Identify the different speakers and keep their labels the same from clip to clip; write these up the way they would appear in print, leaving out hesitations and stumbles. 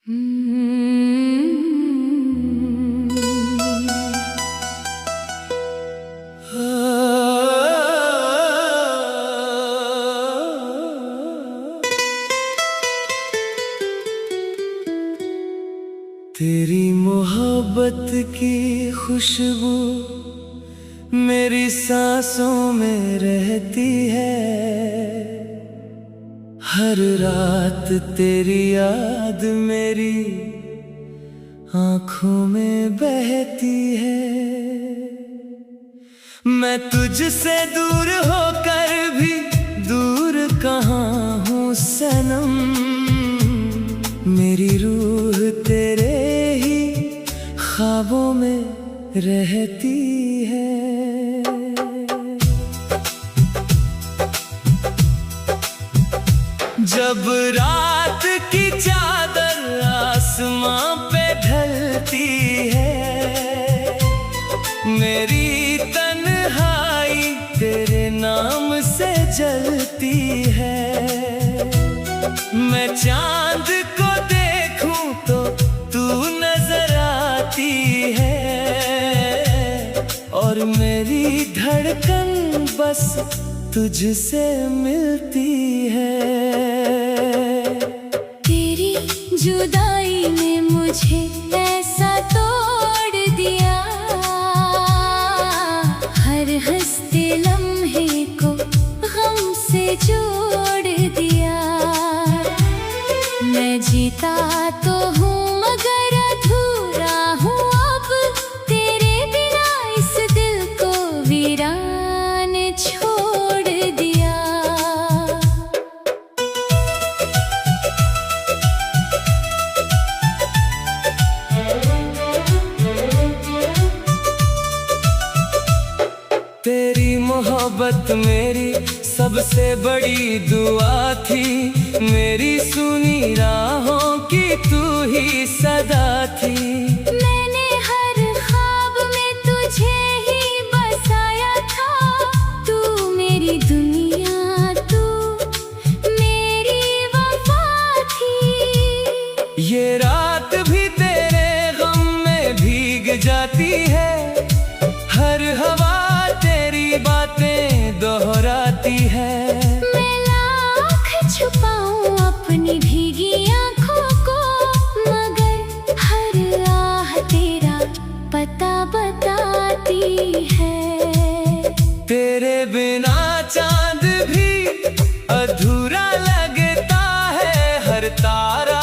Speaker 1: तेरी मोहब्बत की खुशबू मेरी सांसों में रहती है। हर रात तेरी याद मेरी आँखों में बहती है। मैं तुझसे दूर होकर भी दूर कहाँ हूँ सनम। मेरी रूह तेरे ही ख्वाबों में रहती है। जब रात की चादर आसमां पे ढलती है, मेरी तन्हाई तेरे नाम से जलती है। मैं चांद को देखूं तो तू नजर आती है, और मेरी धड़कन बस तुझसे मिलती है।
Speaker 2: तेरी जुदाई ने मुझे ऐसा तोड़ दिया, हर हंसते लम्हे को गम से जोड़ दिया। मैं जीता तो हूँ मगर अधूरा हूँ अब, तेरे बिना इस दिल को वीरान छोड़ दिया।
Speaker 1: तेरी मोहब्बत मेरी सबसे बड़ी दुआ थी, मेरी सुनी राहों की तू ही सदा थी।
Speaker 2: मैंने हर ख्वाब में तुझे ही बसाया था, तू मेरी दुनिया, तू मेरी वफा थी।
Speaker 1: ये रात भी तेरे गम में भीग जाती है, हर हवा तेरी बातें दोहराती है।
Speaker 2: मैं लाख छुपाऊं अपनी भीगी आँखों को, मगर हर आह तेरा पता बताती है।
Speaker 1: तेरे बिना चांद भी अधूरा लगता है, हर तारा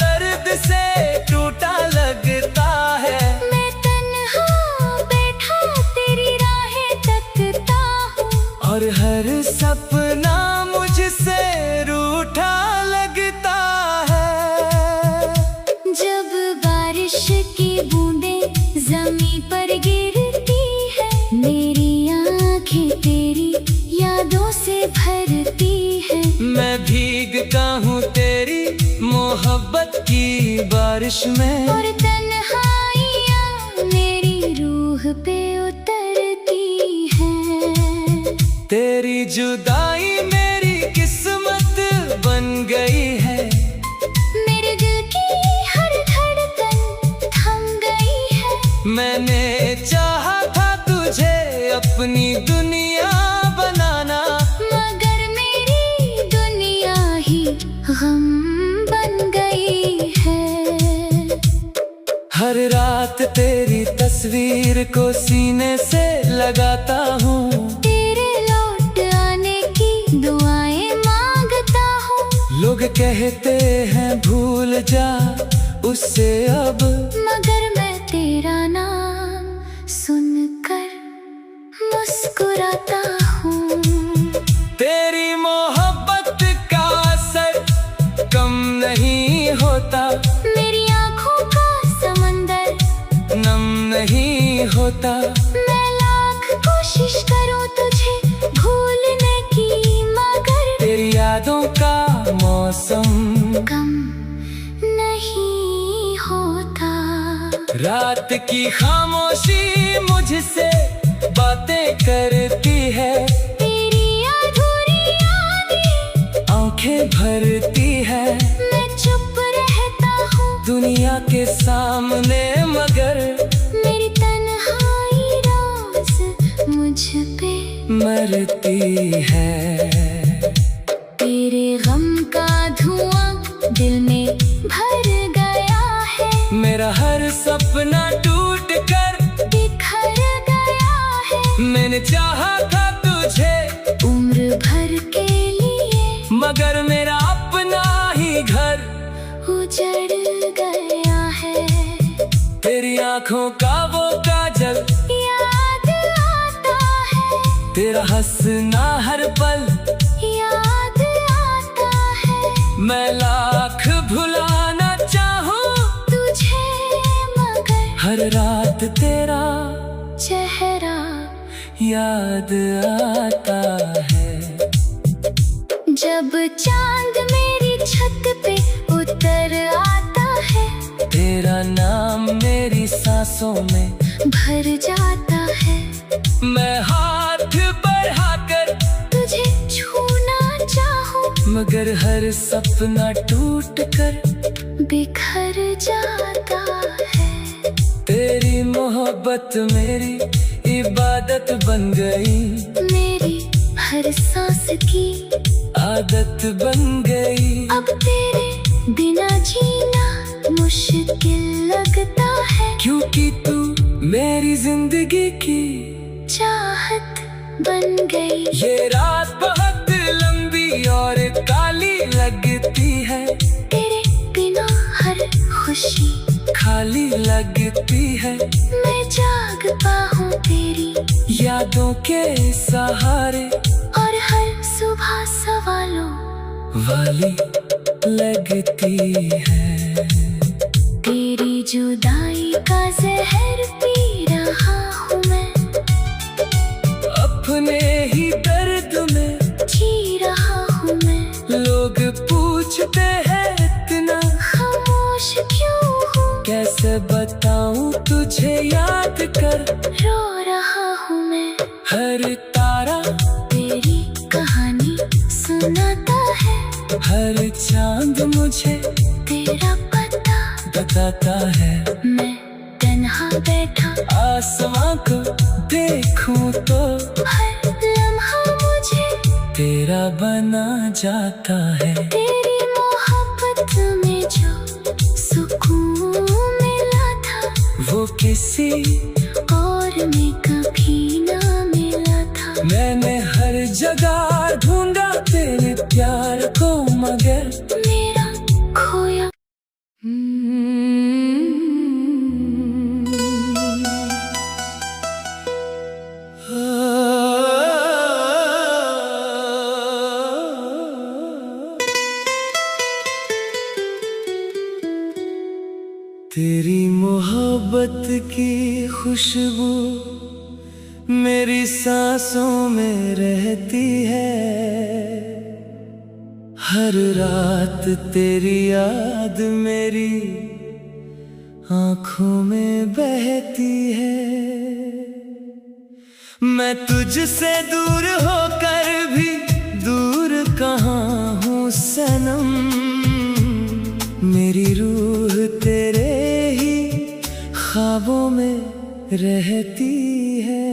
Speaker 1: दर्द से टूटा लगता है।
Speaker 2: मैं तन्हा बैठा तेरी राहें तकता हूँ,
Speaker 1: और हर सपना मुझसे रूठा लगता है।
Speaker 2: जब बारिश की बूंदें ज़मीं पर गिरती है, मेरी आँखें तेरी यादों से भरती है।
Speaker 1: मैं भीगता हूँ तेरी मोहब्बत की बारिश में,
Speaker 2: और तन्हाइयाँ मेरी रूह पे उतरती हैं।
Speaker 1: तेरी जुदाई मेरी किस्मत बन गई है।
Speaker 2: मेरे दिल की हर धड़कन थम गई है।
Speaker 1: मैंने चाहा था तुझे अपनी दुनिया बनाना,
Speaker 2: मगर मेरी दुनिया ही गम बन गई है।
Speaker 1: हर रात तेरी तस्वीर को सीने से लगाता हूँ,
Speaker 2: तेरे लौट आने की दुआएं मांगता हूँ।
Speaker 1: लोग कहते हैं भूल जा उससे अब,
Speaker 2: मगर मैं तेरा नाम सुनकर मुस्कुराता हूँ।
Speaker 1: तेरी मोहब्बत का असर कम नहीं होता,
Speaker 2: मेरी आँखों का समंदर
Speaker 1: नम नहीं होता।
Speaker 2: मैं लाख कोशिश करूँ तुझे भूलने की, मगर
Speaker 1: तेरी यादों का मौसम
Speaker 2: कम नहीं होता।
Speaker 1: रात की खामोशी मुझसे बातें करती है,
Speaker 2: तेरी अधूरी यादें
Speaker 1: आंखें भरती है।
Speaker 2: मैं चुप रहता हूँ
Speaker 1: दुनिया के सामने, मगर
Speaker 2: मेरी तन्हाई रोज मुझ पे
Speaker 1: मरती है।
Speaker 2: तेरे गम का धुआं दिल में भर गया है।
Speaker 1: मेरा हर सपना टूट कर
Speaker 2: बिखर गया है।
Speaker 1: मैंने चाहा था तुझे
Speaker 2: उम्र भर के लिए,
Speaker 1: मगर मेरा अपना ही घर
Speaker 2: उजड़ गया है।
Speaker 1: तेरी आंखों का वो काजल
Speaker 2: याद आता है।
Speaker 1: तेरा हंसना हर पल
Speaker 2: याद आता है।
Speaker 1: मैं लाख भुलाना चाहूं
Speaker 2: तुझे, मगर
Speaker 1: हर रात तेरा
Speaker 2: चेहरा
Speaker 1: याद आता है।
Speaker 2: जब चांद मेरी छत पे उतर आता है,
Speaker 1: तेरा नाम मेरी सांसों में
Speaker 2: भर जाता है।
Speaker 1: मैं हाथ बढ़ाकर
Speaker 2: तुझे छूना चाहूं,
Speaker 1: मगर हर सपना टूट कर
Speaker 2: बिखर जाता है।
Speaker 1: तेरी मोहब्बत मेरी इबादत बन गई,
Speaker 2: मेरी हर सांस की
Speaker 1: आदत बन गई।
Speaker 2: अब तेरे बिना जीना मुश्किल लगता है,
Speaker 1: क्योंकि तू मेरी जिंदगी की
Speaker 2: चाहत बन गई।
Speaker 1: ये रात बहुत लंबी और काली लगती है।
Speaker 2: तेरे बिना हर खुशी
Speaker 1: खाली लगती है।
Speaker 2: मैं जाग पाऊं तेरी
Speaker 1: यादों के सहारे,
Speaker 2: और हर सुबह सवालों
Speaker 1: वाली लगती है।
Speaker 2: तेरी जुदाई का जहर पी रहा हूँ मैं,
Speaker 1: अपने ही दर्द में
Speaker 2: जी रहा हूँ मैं।
Speaker 1: लोग पूछते हैं इतना
Speaker 2: खामोश क्यों हूँ,
Speaker 1: कैसे बताऊं तुझे याद कर
Speaker 2: रो रहा हूँ मैं।
Speaker 1: हर तारा
Speaker 2: तेरी कहानी सुनाता है,
Speaker 1: हर चांद मुझे
Speaker 2: तेरा पता
Speaker 1: बताता है।
Speaker 2: मैं तन्हा बैठा
Speaker 1: आसमां को देखूं तो
Speaker 2: हर लम्हा मुझे
Speaker 1: तेरा बना जाता है।
Speaker 2: तेरी मोहब्बत में जो सुकून मिला था,
Speaker 1: वो किसी
Speaker 2: और में कभी ना मिला था।
Speaker 1: मैंने हर जगह ढूंढा तेरे प्यार को, मगर
Speaker 2: मेरा खोया
Speaker 1: तेरी मोहब्बत की खुशबू मेरी सांसों में रहती है। हर रात तेरी याद मेरी आंखों में बहती है। मैं तुझसे दूर होकर भी दूर कहाँ हूँ सनम, मेरी रूह तेरे ही ख्वाबों में रहती है।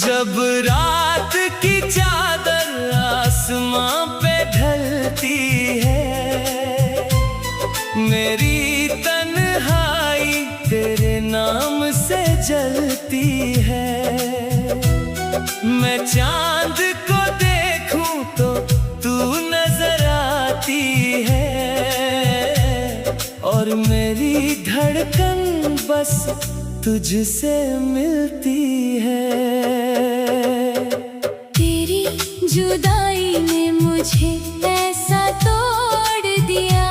Speaker 1: जब रात की चादर आसमां पे ढलती है, मेरी तन्हाई तेरे नाम से जलती है। मैं चांद को देखूं तो तू नजर आती है, और मेरी धड़कन बस तुझसे मिलती है।
Speaker 2: तेरी जुदाई ने मुझे ऐसा तोड़ दिया,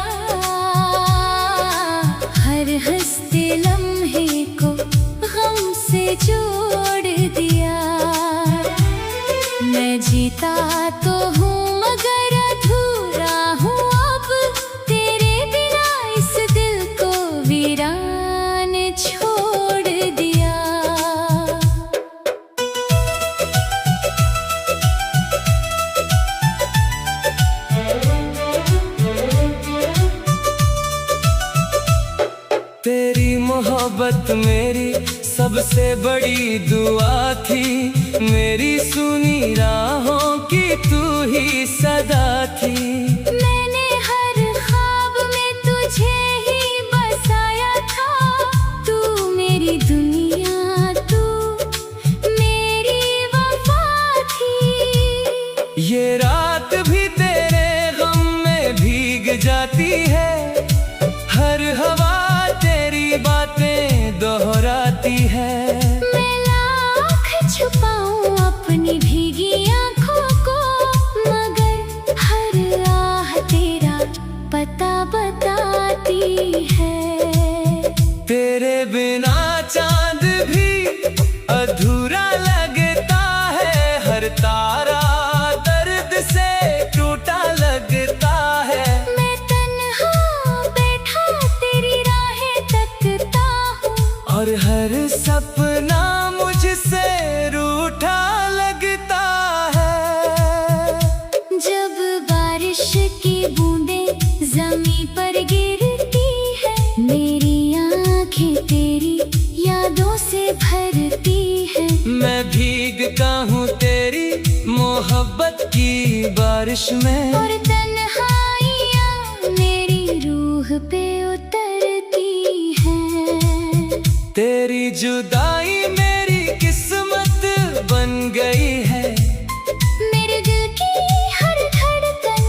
Speaker 2: हर हंसते लम्हे को गम से जोड़ दिया। मैं जीता तो हूँ मगर अधूरा हूँ अब, तेरे बिना इस दिल को वीरान छोड़ दिया।
Speaker 1: मोहब्बत मेरी सबसे बड़ी दुआ थी, मेरी सुनी राहों की तू ही सदा थी।
Speaker 2: मैंने हर ख्वाब में तुझे ही बसाया था, तू मेरी दुनिया, तू मेरी वफा थी।
Speaker 1: ये रात भी तेरे गम में भीग जाती है, हर हवा तेरी बातें दोहराती है।
Speaker 2: मैं लाख छुपाऊं अपनी भीगी आँखों को, मगर हर आह तेरा पता बताती है।
Speaker 1: तेरे बिना चांद भी अधूरा लगता है, हर तारा दर्द से टूटा लगता है।
Speaker 2: मैं तन्हा बैठा तेरी राहें तकता हूँ,
Speaker 1: और हर सपना मुझसे रूठा लगता है।
Speaker 2: जब बारिश की बूंदें जमीन पर गिरती है, मेरी आँखें तेरी यादों से भरती है।
Speaker 1: मैं भीगता हूँ तेरी मोहब्बत की बारिश में,
Speaker 2: और तन्हाइयाँ मेरी रूह पे उतरती हैं।
Speaker 1: तेरी जुदाई मेरी किस्मत बन गई है।
Speaker 2: मेरे दिल की हर धड़कन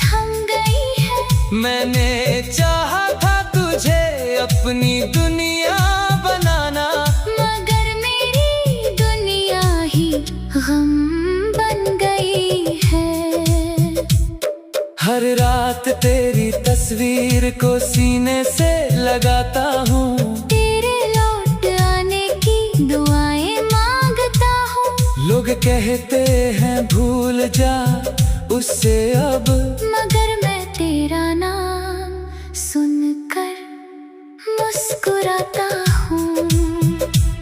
Speaker 2: थम गई है।
Speaker 1: मैंने चाहा था तुझे अपनी दुनिया बनाना,
Speaker 2: मगर मेरी दुनिया ही गम बन गई है।
Speaker 1: हर रात तेरी तस्वीर को सीने से लगाता हूँ,
Speaker 2: तेरे लौट आने की दुआएं मांगता हूँ।
Speaker 1: लोग कहते हैं भूल जा उससे अब,
Speaker 2: मगर मैं तेरा नाम सुनकर मुस्कुराता हूँ।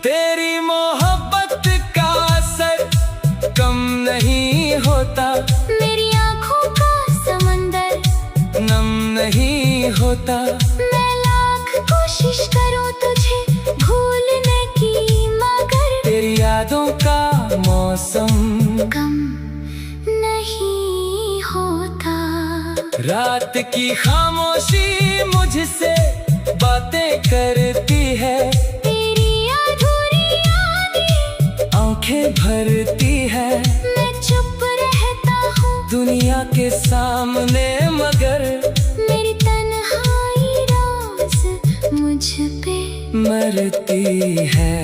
Speaker 1: तेरी मोहब्बत का असर कम नहीं होता,
Speaker 2: मेरी आँखों का समंदर
Speaker 1: नम नहीं होता।
Speaker 2: मैं लाख कोशिश करूँ तुझे भूलने की, मगर
Speaker 1: तेरी यादों का मौसम
Speaker 2: कम नहीं होता।
Speaker 1: रात की खामोशी मुझसे बातें करती है,
Speaker 2: तेरी अधूरी यादें
Speaker 1: आंखें भरती है।
Speaker 2: मैं चुप रहता हूँ
Speaker 1: दुनिया के सामने, मगर
Speaker 2: मेरी तन्हाई रोज मुझ पे
Speaker 1: मरती है।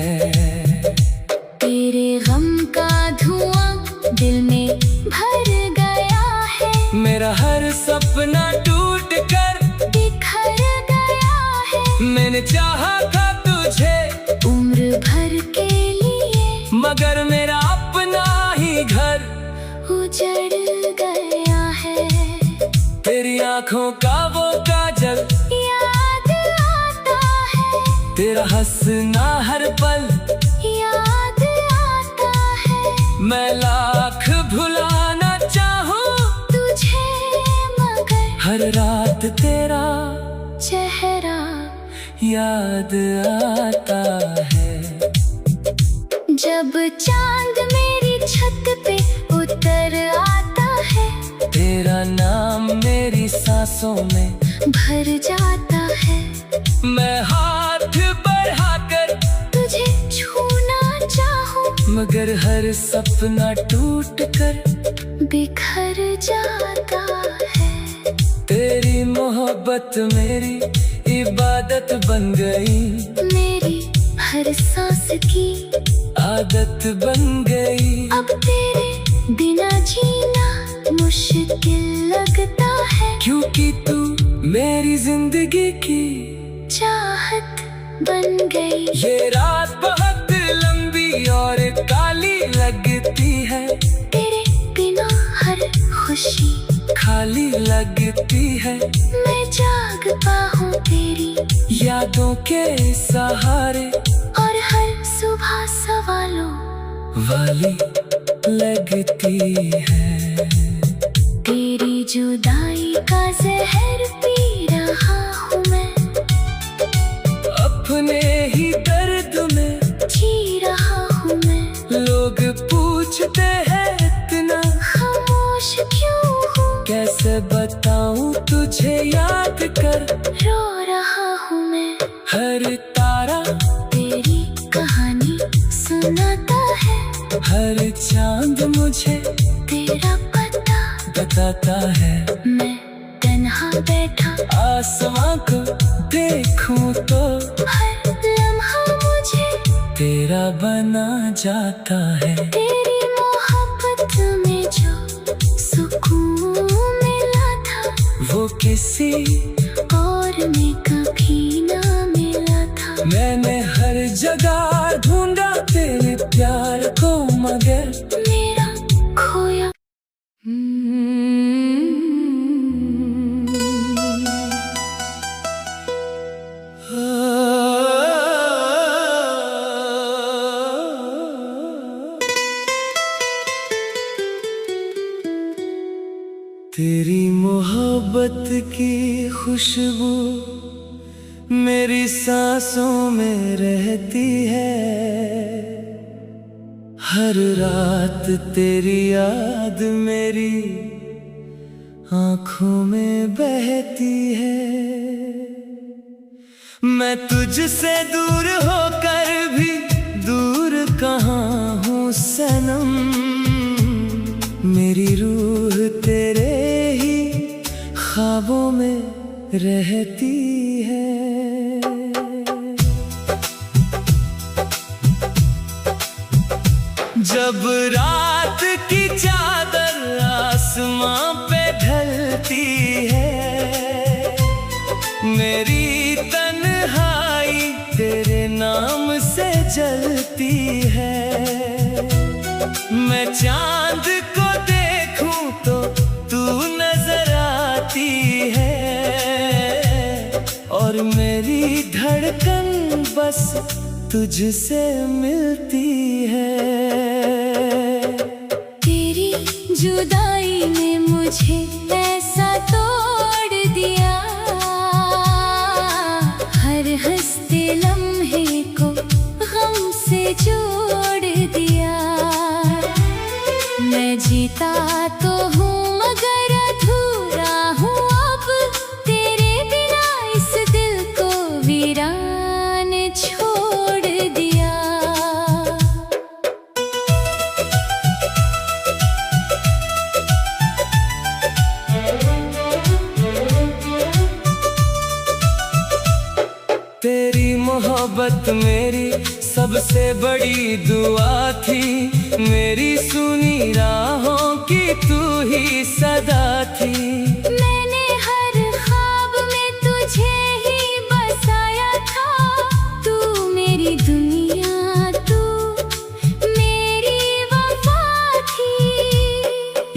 Speaker 2: तेरे गम का धुआं दिल में भर गया है।
Speaker 1: मेरा हर सपना टूट कर
Speaker 2: बिखर गया है।
Speaker 1: मैंने चाहा था तुझे
Speaker 2: उम्र भर के लिए,
Speaker 1: मगर मेरा अपना ही घर
Speaker 2: उजड़ गया है।
Speaker 1: तेरी आंखों का वो काजल
Speaker 2: याद आता है,
Speaker 1: तेरा हंसना हर पल
Speaker 2: याद आता है।
Speaker 1: मैं लाख भुलाना चाहूँ
Speaker 2: तुझे, मगर
Speaker 1: हर रात तेरा
Speaker 2: चेहरा
Speaker 1: याद आता है।
Speaker 2: जब चांद मेरी छत पे उतर आता है,
Speaker 1: तेरा नाम मेरी सांसों में
Speaker 2: भर जाता है।
Speaker 1: मैं हाथ बढ़ाकर
Speaker 2: तुझे छूना चाहूँ,
Speaker 1: मगर हर सपना टूट कर
Speaker 2: बिखर जाता है।
Speaker 1: तेरी मोहब्बत मेरी इबादत बन गई,
Speaker 2: मेरी हर सांस की
Speaker 1: आदत बन गई।
Speaker 2: अब तेरे बिना जीना मुश्किल लगता है,
Speaker 1: क्योंकि तू मेरी जिंदगी की
Speaker 2: चाहत बन गई।
Speaker 1: ये रात बहुत लंबी और काली लगती है,
Speaker 2: तेरे बिना हर खुशी
Speaker 1: खाली लगती है।
Speaker 2: मैं जाग पाऊँ तेरी
Speaker 1: यादों के सहारे,
Speaker 2: और हर सुबह सवालों
Speaker 1: वाली लगती है।
Speaker 2: तेरी जुदाई का जहर पी रहा हूँ मैं,
Speaker 1: अपने ही
Speaker 2: क्यों हूँ,
Speaker 1: कैसे बताऊं तुझे याद कर,
Speaker 2: रो रहा हूँ मैं।
Speaker 1: हर तारा
Speaker 2: तेरी कहानी सुनाता है,
Speaker 1: हर चांद मुझे
Speaker 2: तेरा पता
Speaker 1: बताता है।
Speaker 2: मैं तन्हा बैठा
Speaker 1: आसमां को देखूं तो
Speaker 2: हर लम्हा मुझे
Speaker 1: तेरा बना जाता है।
Speaker 2: तेरी मोहब्बत में जो सुकून मिला था,
Speaker 1: वो किसी
Speaker 2: और में कभी ना मिला था।
Speaker 1: मैंने हर जगह ढूंढा तेरे प्यार को, मगर
Speaker 2: मेरा खोया
Speaker 1: तेरी मोहब्बत की खुशबू मेरी सांसों में रहती है। हर रात तेरी याद मेरी आँखों में बहती है। मैं तुझसे दूर होकर भी दूर कहाँ हूँ सनम, मेरी रूह तेरे ही ख्वाबों में रहती है। जब रात की चादर आसमां पे ढलती है, मेरी तन्हाई तेरे नाम से जलती है। मैं चांद को देखूं तो तू नजर आती है, और मेरी धड़कन बस तुझसे मिलती है।
Speaker 2: तेरी जुदाई ने मुझे ऐसा तोड़ दिया, हर हंसते लम्हे को गम से जोड़ दिया। मैं जीता तो हूँ मगर अधूरा हूँ अब, तेरे बिना इस दिल को वीरान छोड़ दिया।
Speaker 1: तेरी मोहब्बत मेरी सबसे बड़ी दुआ थी, मेरी सुनी राहों की तू ही सदा थी।
Speaker 2: मैंने हर ख्वाब में तुझे ही बसाया था, तू मेरी दुनिया, तू मेरी वफा थी।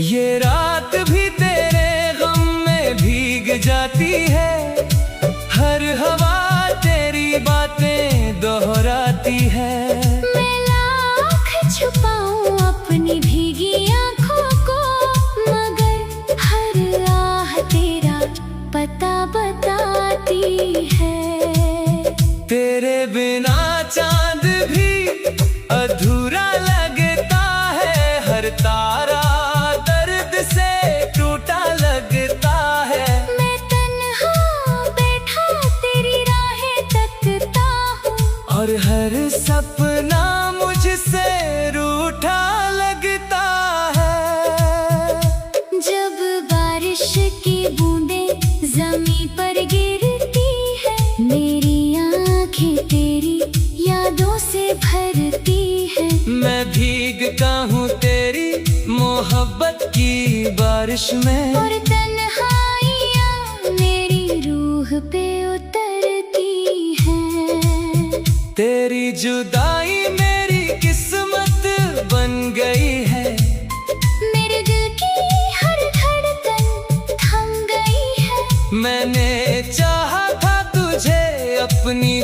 Speaker 1: ये रात भी तेरे गम में भीग जाती है, हर हवा तेरी बातें दोहराती है।
Speaker 2: मैं लाख छुपाऊं अपनी भीगी आँखों को, मगर हर आह तेरा पता बताती है।
Speaker 1: तेरे बिना चांद भी अधूरा लगता है, हर तारा दर्द से टूटा लगता है।
Speaker 2: मैं तन्हा बैठा तेरी राहें तकता हूँ,
Speaker 1: और हर सपना मुझसे रूठा लगता है।
Speaker 2: जब बारिश की बूंदें जमीन पर गिरती है, मेरी आँखें तेरी यादों से भरती है।
Speaker 1: मैं भीगता हूँ तेरी मोहब्बत की बारिश में,
Speaker 2: और तन्हाइयाँ मेरी रूह पे उतरती हैं।
Speaker 1: तेरी जुदाई मेरी किस्मत बन गई है।
Speaker 2: मेरे दिल की हर धड़कन थम गई है।
Speaker 1: मैंने चाहा था तुझे अपनी